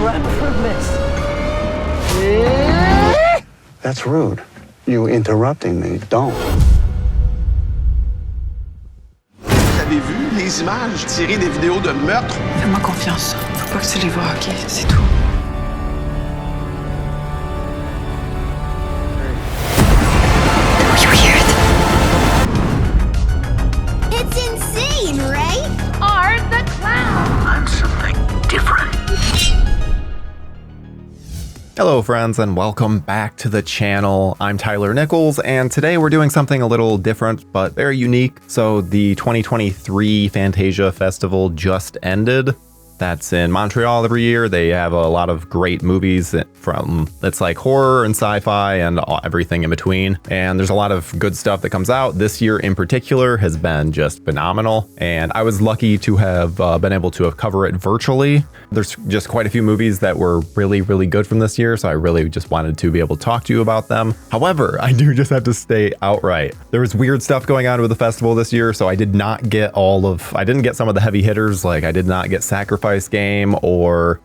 ramp improvements. That's rude. You interrupting me, don't. Vous avez vu les images tirées des vidéos de meurtre? Fais-moi confiance. Faut pas que tu les vois, ok? C'est tout. You hear it? It's insane, right? Art the clown. I'm something different. Hello friends and welcome back to the channel. I'm Tyler Nichols and today we're doing something a little different but very unique. So the 2023 Fantasia Festival just ended. That's in Montreal every year. They have a lot of great movies from, it's like horror and sci-fi and everything in between. And there's a lot of good stuff that comes out. This year in particular has been just phenomenal. And I was lucky to have been able to cover it virtually. There's just quite a few movies that were really, really good from this year. So I really just wanted to be able to talk to you about them. However, I do just have to stay outright. There was weird stuff going on with the festival this year. So I did not get I didn't get some of the heavy hitters. Like I did not get Sacrifice Game or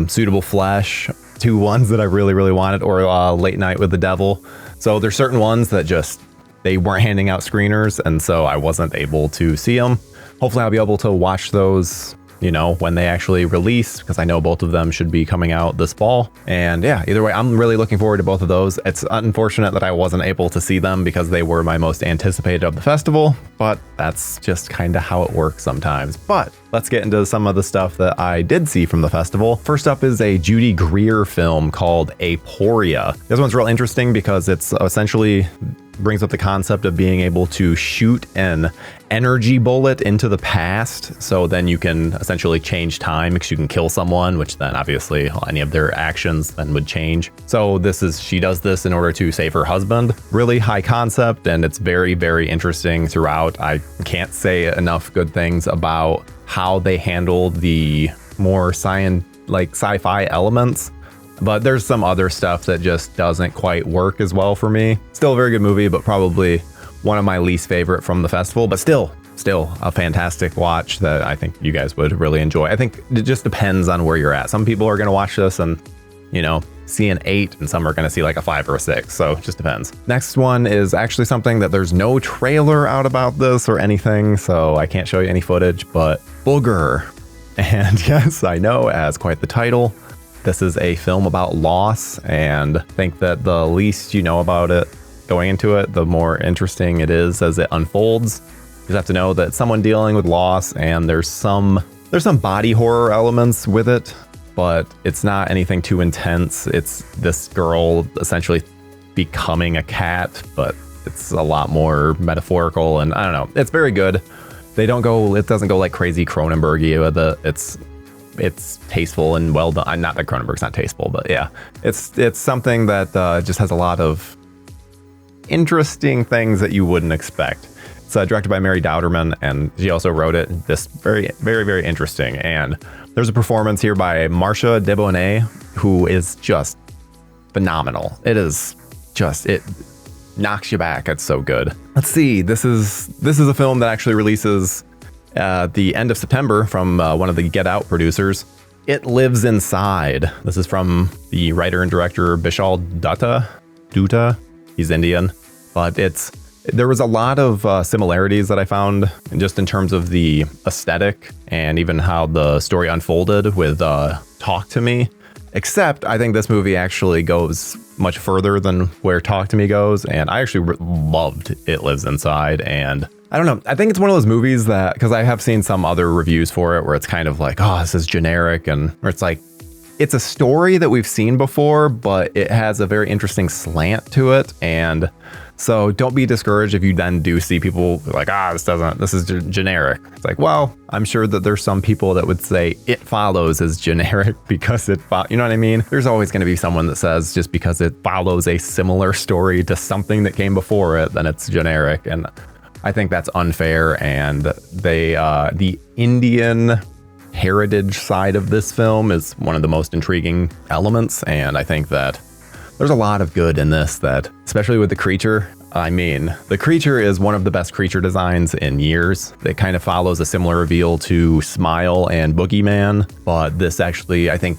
Suitable Flesh, two ones that I really, really wanted, or Late Night with the Devil. So there's certain ones that just, they weren't handing out screeners, and so I wasn't able to see them. Hopefully I'll be able to watch those, you know, when they actually release, because I know both of them should be coming out this fall. And yeah, either way, I'm really looking forward to both of those. It's unfortunate that I wasn't able to see them because they were my most anticipated of the festival, but that's just kind of how it works sometimes. But let's get into some of the stuff that I did see from the festival. First up is a Judy Greer film called Aporia. This one's real interesting because it's essentially brings up the concept of being able to shoot an energy bullet into the past. So then you can essentially change time because you can kill someone, which then obviously any of their actions then would change. So she does this in order to save her husband. Really high concept, and it's very, very interesting throughout. I can't say enough good things about how they handle the more sci-fi elements. But there's some other stuff that just doesn't quite work as well for me. Still a very good movie, but probably one of my least favorite from the festival, but still a fantastic watch that I think you guys would really enjoy. I think it just depends on where you're at. Some people are going to watch this and, you know, see an 8, and some are going to see like a 5 or a 6. So it just depends. Next one is actually something that there's no trailer out about this or anything, so I can't show you any footage, but Booger. And yes, I know, it has quite the title. This is a film about loss, and I think that the least you know about it going into it, the more interesting it is as it unfolds. You just have to know that it's someone dealing with loss, and there's some body horror elements with it, but it's not anything too intense. It's this girl essentially becoming a cat, but it's a lot more metaphorical, and I don't know. It's very good. It doesn't go like crazy Cronenberg-y with it. It's tasteful and well done. Not that Cronenberg's not tasteful, but yeah, it's something that just has a lot of interesting things that you wouldn't expect. It's directed by Mary Dowderman, and she also wrote it. Just very, very, very interesting. And there's a performance here by Marcia Debonet, who is just phenomenal. It knocks you back. It's so good. Let's see. This is a film that actually releases the end of September from one of the Get Out producers. It Lives Inside. This is from the writer and director Bishal Dutta. He's Indian, but there was a lot of similarities that I found just in terms of the aesthetic and even how the story unfolded with Talk to Me. Except I think this movie actually goes much further than where Talk to Me goes, and I actually loved It Lives Inside. And I don't know, I think it's one of those movies that, because I have seen some other reviews for it where it's kind of like, oh, this is generic, and where it's like, it's a story that we've seen before, but it has a very interesting slant to it. And so don't be discouraged if you then do see people like, this is generic. It's like, well, I'm sure that there's some people that would say It Follows is generic because you know what I mean? There's always going to be someone that says just because it follows a similar story to something that came before it, then it's generic. And I think that's unfair. And the Indian heritage side of this film is one of the most intriguing elements, and I think that there's a lot of good in this, that especially with the creature. I mean, the creature is one of the best creature designs in years. It kind of follows a similar reveal to Smile and Boogeyman, but this actually, I think,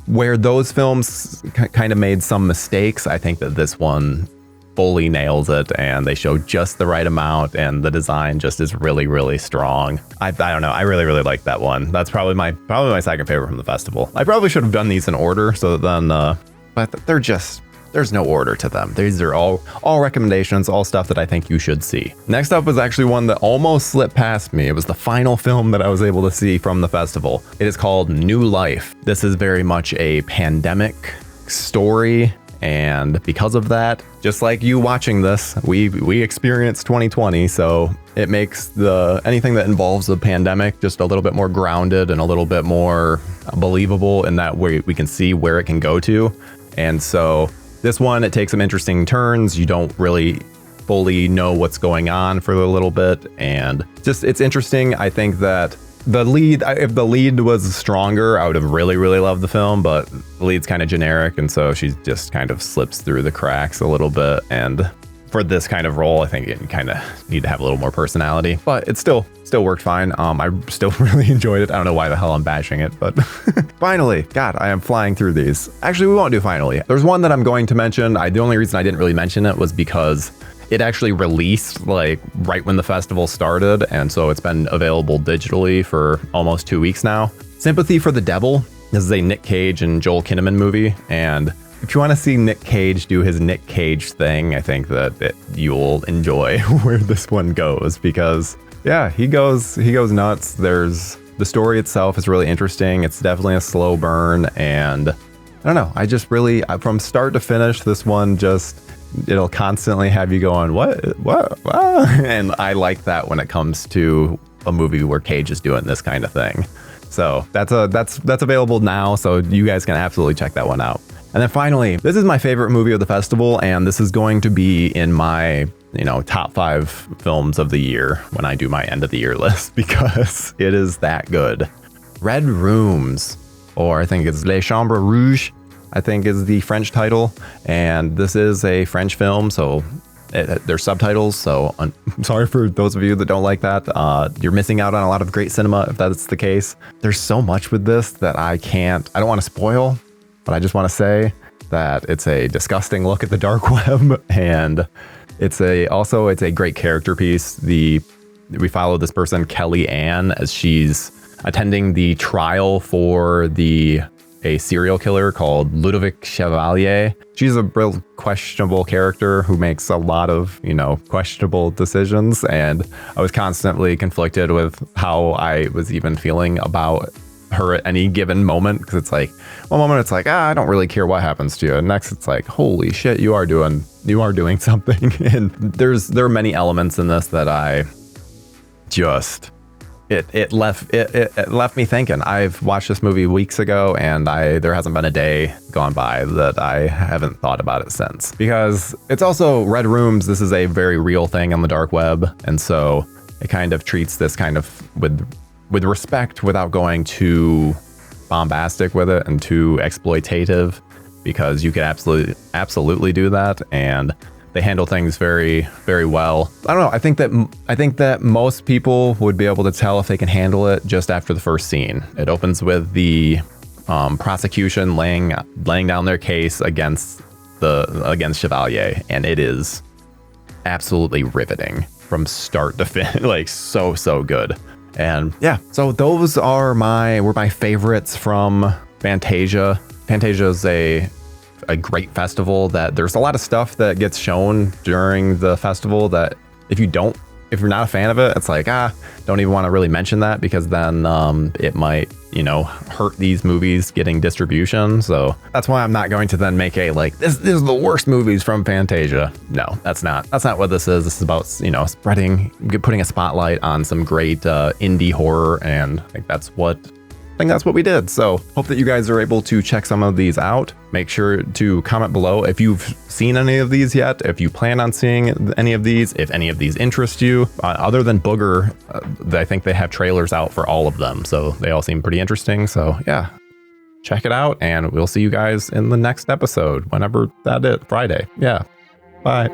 where those films kind of made some mistakes, I think that this one fully nails it, and they show just the right amount, and the design just is really, really strong. I don't know. I really, really like that one. That's probably my second favorite from the festival. I probably should have done these in order, so then, but they're just, there's no order to them. These are all recommendations, all stuff that I think you should see. Next up was actually one that almost slipped past me. It was the final film that I was able to see from the festival. It is called New Life. This is very much a pandemic story. And because of that, just like you watching this, we experienced 2020, so it makes anything that involves the pandemic just a little bit more grounded and a little bit more believable in that way we can see where it can go to. And so this one, it takes some interesting turns. You don't really fully know what's going on for a little bit, and just it's interesting. I think that if the lead was stronger, I would have really, really loved the film, but the lead's kind of generic, and so she just kind of slips through the cracks a little bit. And for this kind of role, I think you kind of need to have a little more personality, but it still worked fine. I still really enjoyed it. I don't know why the hell I'm bashing it, but finally, God, I am flying through these. Actually, we won't do finally. There's one that I'm going to mention. The only reason I didn't really mention it was because it actually released like right when the festival started, and so it's been available digitally for almost 2 weeks now. Sympathy for the Devil. This is a Nick Cage and Joel Kinnaman movie, and if you want to see Nick Cage do his Nick Cage thing, I think that you'll enjoy where this one goes, because yeah, he goes nuts. The story itself is really interesting. It's definitely a slow burn, and I don't know, I just really, from start to finish, this one just, it'll constantly have you going, what? And I like that when it comes to a movie where Cage is doing this kind of thing. So that's available now, so you guys can absolutely check that one out. And then finally, this is my favorite movie of the festival, and this is going to be in my, top 5 films of the year when I do my end of the year list, because it is that good. Red Rooms, or I think it's Les Chamber Rouge, I think is the French title, and this is a French film, so there's subtitles, so I'm sorry for those of you that don't like that. You're missing out on a lot of great cinema if that's the case. There's so much with this that I don't want to spoil, but I just want to say that it's a disgusting look at the dark web, and it's a great character piece. We follow this person, Kelly Ann, as she's attending the trial for a serial killer called Ludovic Chevalier. She's a real questionable character who makes a lot of, questionable decisions, and I was constantly conflicted with how I was even feeling about her at any given moment, because it's like, one moment it's like, I don't really care what happens to you, and next it's like, holy shit, you are doing something. And there are many elements in this that I just, it left me thinking. I've watched this movie weeks ago, and there hasn't been a day gone by that I haven't thought about it since. Because it's also Red Rooms. This is a very real thing on the dark web, and so it kind of treats this kind of with respect without going too bombastic with it and too exploitative, because you can absolutely do that, and they handle things very, very well. I don't know. I think that most people would be able to tell if they can handle it just after the first scene. It opens with the prosecution laying down their case against Chevalier, and it is absolutely riveting from start to finish. Like so good. And yeah, so those were my favorites from Fantasia. Fantasia is a great festival that there's a lot of stuff that gets shown during the festival that if you're not a fan of it, it's like, don't even want to really mention that, because then it might, hurt these movies getting distribution. So that's why I'm not going to then make this is the worst movies from Fantasia. No, that's not what this is. This is about, putting a spotlight on some great indie horror, and I think that's what we did. So hope that you guys are able to check some of these out. Make sure to comment below if you've seen any of these yet, if you plan on seeing any of these, if any of these interest you. Other than Booger, I think they have trailers out for all of them, so they all seem pretty interesting. So yeah, check it out, and we'll see you guys in the next episode, whenever that is, Friday. Yeah, bye.